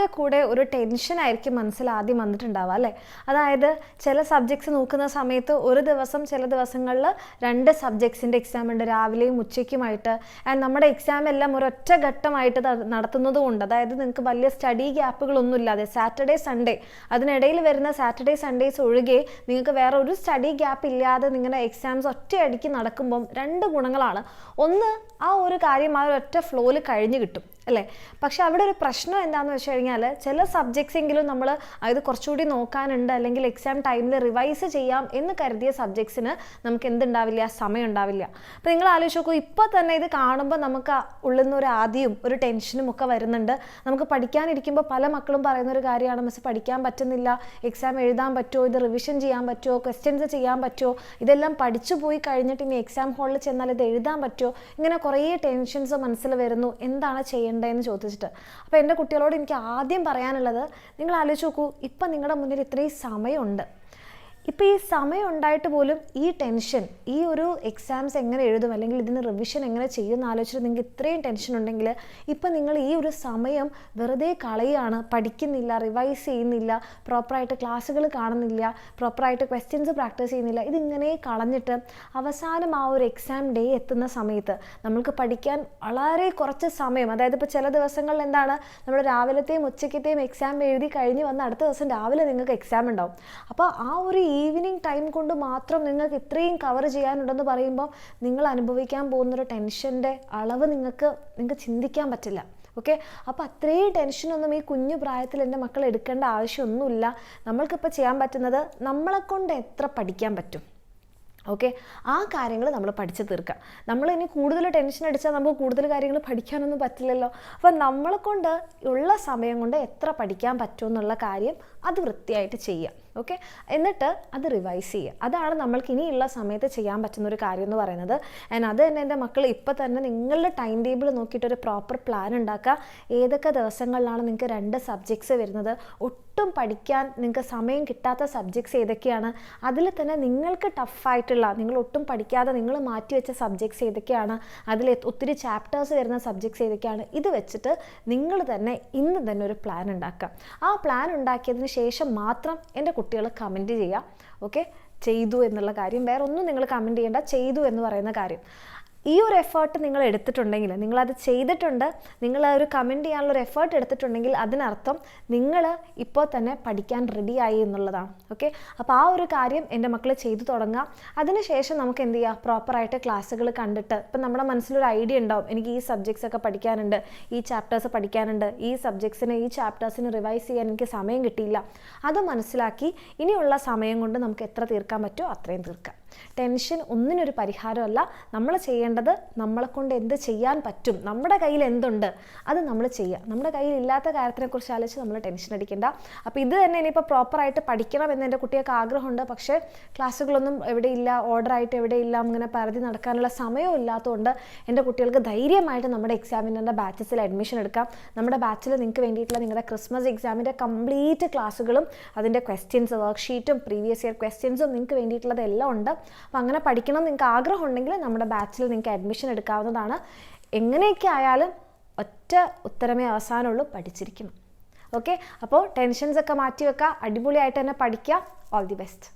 ആകെ കൂടെ ഒരു ടെൻഷനായിരിക്കും മനസ്സിൽ ആദ്യം വന്നിട്ടുണ്ടാവുക അല്ലേ? അതായത് ചില സബ്ജക്ട്സ് നോക്കുന്ന സമയത്ത് ഒരു ദിവസം ചില ദിവസങ്ങളിൽ 2 സബ്ജക്ട്സിൻ്റെ എക്സാം ഉണ്ട്, രാവിലെയും ഉച്ചയ്ക്കുമായിട്ട്. ആൻഡ് നമ്മുടെ എക്സാം എല്ലാം ഒരൊറ്റ ഘട്ടമായിട്ട് നടത്തുന്നതുകൊണ്ട്, അതായത് നിങ്ങൾക്ക് വലിയ സ്റ്റഡി ഗ്യാപ്പുകളൊന്നും ഇല്ലാതെ സാറ്റർഡേ സൺഡേ അതിനിടയിൽ വരുന്ന സാറ്റർഡേ സൺഡേസ് ഒഴികെ നിങ്ങൾക്ക് വേറെ ഒരു സ്റ്റഡി ഗ്യാപ്പ് ഇല്ലാതെ നിങ്ങളുടെ എക്സാംസ് ഒറ്റയടിക്ക് നടക്കുമ്പം 2 ഗുണങ്ങളാണ്. ഒന്ന്, ആ ഒരു കാര്യം ആ ഒരൊറ്റ ഫ്ലോയിൽ കഴിഞ്ഞ് കിട്ടും അല്ലേ? പക്ഷെ അവിടെ ഒരു പ്രശ്നം എന്താണെന്ന് വെച്ച് കഴിഞ്ഞാൽ ചില സബ്ജക്ട്സ് എങ്കിലും നമ്മൾ അതായത് കുറച്ചുകൂടി നോക്കാനുണ്ട് അല്ലെങ്കിൽ എക്സാം ടൈമിൽ റിവൈസ് ചെയ്യാം എന്ന് കരുതിയ സബ്ജക്ട്സിന് നമുക്ക് എന്തുണ്ടാവില്ല, സമയം ഉണ്ടാവില്ല. അപ്പോൾ നിങ്ങൾ ആലോചിച്ച് നോക്കൂ, ഇപ്പോൾ തന്നെ ഇത് കാണുമ്പോൾ നമുക്ക് ഉള്ളിൽ നിന്ന് ഒരു ആദ്യവും ഒരു ടെൻഷനും ഒക്കെ വരുന്നുണ്ട്. നമുക്ക് പഠിക്കാനിരിക്കുമ്പോൾ പല മക്കളും പറയുന്ന ഒരു കാര്യമാണ്, മിസ് പഠിക്കാൻ പറ്റുന്നില്ല, എക്സാം എഴുതാൻ പറ്റുമോ, ഇത് റിവിഷൻ ചെയ്യാൻ പറ്റുമോ, ക്വസ്റ്റ്യൻസ് ചെയ്യാൻ പറ്റുമോ, ഇതെല്ലാം പഠിച്ചു പോയി കഴിഞ്ഞിട്ട് ഇനി എക്സാം ഹാളിൽ ചെന്നാൽ ഇത് എഴുതാൻ പറ്റുമോ, ഇങ്ങനെ കുറേ ടെൻഷൻസ് മനസ്സിൽ വരുന്നു, എന്താണ് ചെയ്യേണ്ടതെന്ന് ചോദിച്ചിട്ട്. അപ്പോൾ എൻ്റെ കുട്ടികളോട് എനിക്ക് ആദ്യം പറയാനുള്ളത്, നിങ്ങൾ ആലോചിച്ച് നോക്കൂ, ഇപ്പം നിങ്ങളുടെ മുന്നിൽ ഇത്രയും സമയമുണ്ട്. ഇപ്പോൾ ഈ സമയം ഉണ്ടായിട്ട് പോലും ഈ ടെൻഷൻ, ഈ ഒരു എക്സാംസ് എങ്ങനെ എഴുതും അല്ലെങ്കിൽ ഇതിന് റിവിഷൻ എങ്ങനെ ചെയ്യുമെന്ന് ആലോചിച്ചിട്ട് നിങ്ങൾക്ക് ഇത്രയും ടെൻഷൻ ഉണ്ടെങ്കിൽ ഇപ്പം നിങ്ങൾ ഈ ഒരു സമയം വെറുതെ കളയുകയാണ്. പഠിക്കുന്നില്ല, റിവൈസ് ചെയ്യുന്നില്ല, പ്രോപ്പറായിട്ട് ക്ലാസ്സുകൾ കാണുന്നില്ല, പ്രോപ്പറായിട്ട് ക്വസ്റ്റ്യൻസ് പ്രാക്ടീസ് ചെയ്യുന്നില്ല. ഇതിങ്ങനെ കളഞ്ഞിട്ട് അവസാനം ആ ഒരു എക്സാം ഡേ എത്തുന്ന സമയത്ത് നമ്മൾക്ക് പഠിക്കാൻ വളരെ കുറച്ച് സമയം, അതായത് ഇപ്പോൾ ചില ദിവസങ്ങളിൽ എന്താണ്, നമ്മൾ രാവിലത്തെയും ഉച്ചയ്ക്കത്തെയും എക്സാം എഴുതി കഴിഞ്ഞ് വന്ന് അടുത്ത ദിവസം രാവിലെ നിങ്ങൾക്ക് എക്സാം ഉണ്ടാവും. അപ്പോൾ ആ ഒരു ഈവനിങ് ടൈം കൊണ്ട് മാത്രം നിങ്ങൾക്ക് ഇത്രയും കവർ ചെയ്യാനുണ്ടെന്ന് പറയുമ്പോൾ നിങ്ങൾ അനുഭവിക്കാൻ പോകുന്നൊരു ടെൻഷൻ്റെ അളവ് നിങ്ങൾക്ക് ചിന്തിക്കാൻ പറ്റില്ല. ഓക്കെ, അപ്പോൾ അത്രയും ടെൻഷനൊന്നും ഈ കുഞ്ഞു പ്രായത്തിൽ എൻ്റെ മക്കൾ എടുക്കേണ്ട ആവശ്യമൊന്നുമില്ല. നമ്മൾക്കിപ്പോൾ ചെയ്യാൻ പറ്റുന്നത് നമ്മളെക്കൊണ്ട് എത്ര പഠിക്കാൻ പറ്റും, ഓക്കെ, ആ കാര്യങ്ങൾ നമ്മൾ പഠിച്ച് തീർക്കുക. നമ്മൾ ഇനി കൂടുതൽ ടെൻഷൻ അടിച്ചാൽ നമുക്ക് കൂടുതൽ കാര്യങ്ങൾ പഠിക്കാനൊന്നും പറ്റില്ലല്ലോ. അപ്പോൾ നമ്മളെ കൊണ്ട് ഉള്ള സമയം കൊണ്ട് എത്ര പഠിക്കാൻ പറ്റുമെന്നുള്ള കാര്യം അത് വൃത്തിയായിട്ട് ചെയ്യുക. ഓക്കെ, എന്നിട്ട് അത് റിവൈസ് ചെയ്യുക. അതാണ് നമ്മൾക്ക് ഇനിയുള്ള സമയത്ത് ചെയ്യാൻ പറ്റുന്നൊരു കാര്യം എന്ന് പറയുന്നത്. ആൻഡ് അത് തന്നെ എൻ്റെ മക്കൾ ഇപ്പോൾ തന്നെ നിങ്ങളുടെ ടൈം ടേബിൾ നോക്കിയിട്ടൊരു പ്രോപ്പർ പ്ലാൻ ഉണ്ടാക്കുക. ഏതൊക്കെ ദിവസങ്ങളിലാണ് നിങ്ങൾക്ക് 2 സബ്ജക്ട്സ് വരുന്നത്, ഒട്ടും പഠിക്കാൻ നിങ്ങൾക്ക് സമയം കിട്ടാത്ത സബ്ജക്ട്സ് ഏതൊക്കെയാണ്, അതിൽ തന്നെ നിങ്ങൾക്ക് ടഫായിട്ടുള്ള, നിങ്ങൾ ഒട്ടും പഠിക്കാതെ നിങ്ങൾ മാറ്റിവെച്ച സബ്ജക്ട്സ് ഏതൊക്കെയാണ്, അതിൽ ഒത്തിരി ചാപ്റ്റേഴ്സ് വരുന്ന സബ്ജക്ട്സ് ഏതൊക്കെയാണ്, ഇത് വെച്ചിട്ട് നിങ്ങൾ തന്നെ ഇന്ന് തന്നെ ഒരു പ്ലാൻ ഉണ്ടാക്കുക. ആ പ്ലാൻ ഉണ്ടാക്കിയതിന് ശേഷം മാത്രം എൻ്റെ കുട്ടികൾ കമൻറ്റ് ചെയ്യുക. ഓക്കെ, ചെയ്തു എന്നുള്ള കാര്യം, വേറെ ഒന്നും നിങ്ങൾ കമൻറ്റ് ചെയ്യേണ്ട, ചെയ്തു എന്ന് പറയുന്ന കാര്യം. ഈ ഒരു എഫേർട്ട് നിങ്ങൾ എടുത്തിട്ടുണ്ടെങ്കിൽ, നിങ്ങളത് ചെയ്തിട്ടുണ്ട്, നിങ്ങൾ ഒരു കമൻറ്റ് ചെയ്യാനുള്ളൊരു എഫേർട്ട് എടുത്തിട്ടുണ്ടെങ്കിൽ അതിനർത്ഥം നിങ്ങൾ ഇപ്പോൾ തന്നെ പഠിക്കാൻ റെഡിയായി എന്നുള്ളതാണ്. ഓക്കെ, അപ്പോൾ ആ ഒരു കാര്യം എൻ്റെ മക്കൾ ചെയ്തു തുടങ്ങുക. അതിനുശേഷം നമുക്ക് എന്ത് ചെയ്യുക, പ്രോപ്പറായിട്ട് ക്ലാസ്സുകൾ കണ്ടിട്ട്, ഇപ്പം നമ്മുടെ മനസ്സിലൊരു ഐഡിയ ഉണ്ടാവും, എനിക്ക് ഈ സബ്ജക്ട്സ് ഒക്കെ പഠിക്കാനുണ്ട്, ഈ ചാപ്റ്റേഴ്സ് പഠിക്കാനുണ്ട്, ഈ സബ്ജക്ട്സിന് ഈ ചാപ്റ്റേഴ്സിന് റിവൈസ് ചെയ്യാൻ എനിക്ക് സമയം കിട്ടിയില്ല. അത് മനസ്സിലാക്കി ഇനിയുള്ള സമയം കൊണ്ട് നമുക്ക് എത്ര തീർക്കാൻ പറ്റുമോ അത്രയും തീർക്കാം. ടെൻഷൻ ഒന്നിനൊരു പരിഹാരമല്ല. നമ്മൾ ചെയ്യേണ്ടത് നമ്മളെ കൊണ്ട് എന്ത് ചെയ്യാൻ പറ്റും, നമ്മുടെ കയ്യിൽ എന്തുണ്ട് അത് നമ്മൾ ചെയ്യുക. നമ്മുടെ കയ്യിൽ ഇല്ലാത്ത കാര്യത്തിനെക്കുറിച്ച് ആലോചിച്ച് നമ്മൾ ടെൻഷൻ അടിക്കേണ്ട. അപ്പോൾ ഇത് തന്നെ ഇനിയിപ്പോൾ പ്രോപ്പറായിട്ട് പഠിക്കണം എന്ന് എൻ്റെ കുട്ടികൾക്ക് ആഗ്രഹമുണ്ട്, പക്ഷേ ക്ലാസ്സുകളൊന്നും എവിടെയില്ല, ഓർഡറായിട്ട് എവിടെയില്ല, അങ്ങനെ പരതി നടക്കാനുള്ള സമയവും ഇല്ലാത്തതുകൊണ്ട് എൻ്റെ കുട്ടികൾക്ക് ധൈര്യമായിട്ട് നമ്മുടെ എക്സാമിൻ്റെ ബാച്ചസിൽ അഡ്മിഷൻ എടുക്കാം. നമ്മുടെ ബാച്ചിൽ നിങ്ങൾക്ക് വേണ്ടിയിട്ടുള്ള നിങ്ങളുടെ ക്രിസ്മസ് എക്സാമിൻ്റെ കംപ്ലീറ്റ് ക്ലാസ്സുകളും അതിൻ്റെ ക്വസ്റ്റ്യൻസ്, വർക്ക്ഷീറ്റും പ്രീവിയസ് ഇയർ ക്വസ്റ്റ്യൻസും നിങ്ങൾക്ക് വേണ്ടിയിട്ടുള്ളതെല്ലാം ഉണ്ട്. അപ്പോൾ അങ്ങനെ പഠിക്കണം നിങ്ങൾക്ക് ആഗ്രഹം ഉണ്ടെങ്കിൽ നമ്മുടെ ബാച്ചിൽ നിങ്ങൾക്ക് അഡ്മിഷൻ എടുക്കാവുന്നതാണ്. എങ്ങനെയൊക്കെ ആയാലും ഒറ്റ ഉത്തരമേ അവസാനമുള്ളൂ, പഠിച്ചിരിക്കണം. ഓക്കെ, അപ്പോൾ ടെൻഷൻസൊക്കെ മാറ്റി വെക്കുക, അടിപൊളിയായിട്ട് തന്നെ പഠിക്കുക. All the best.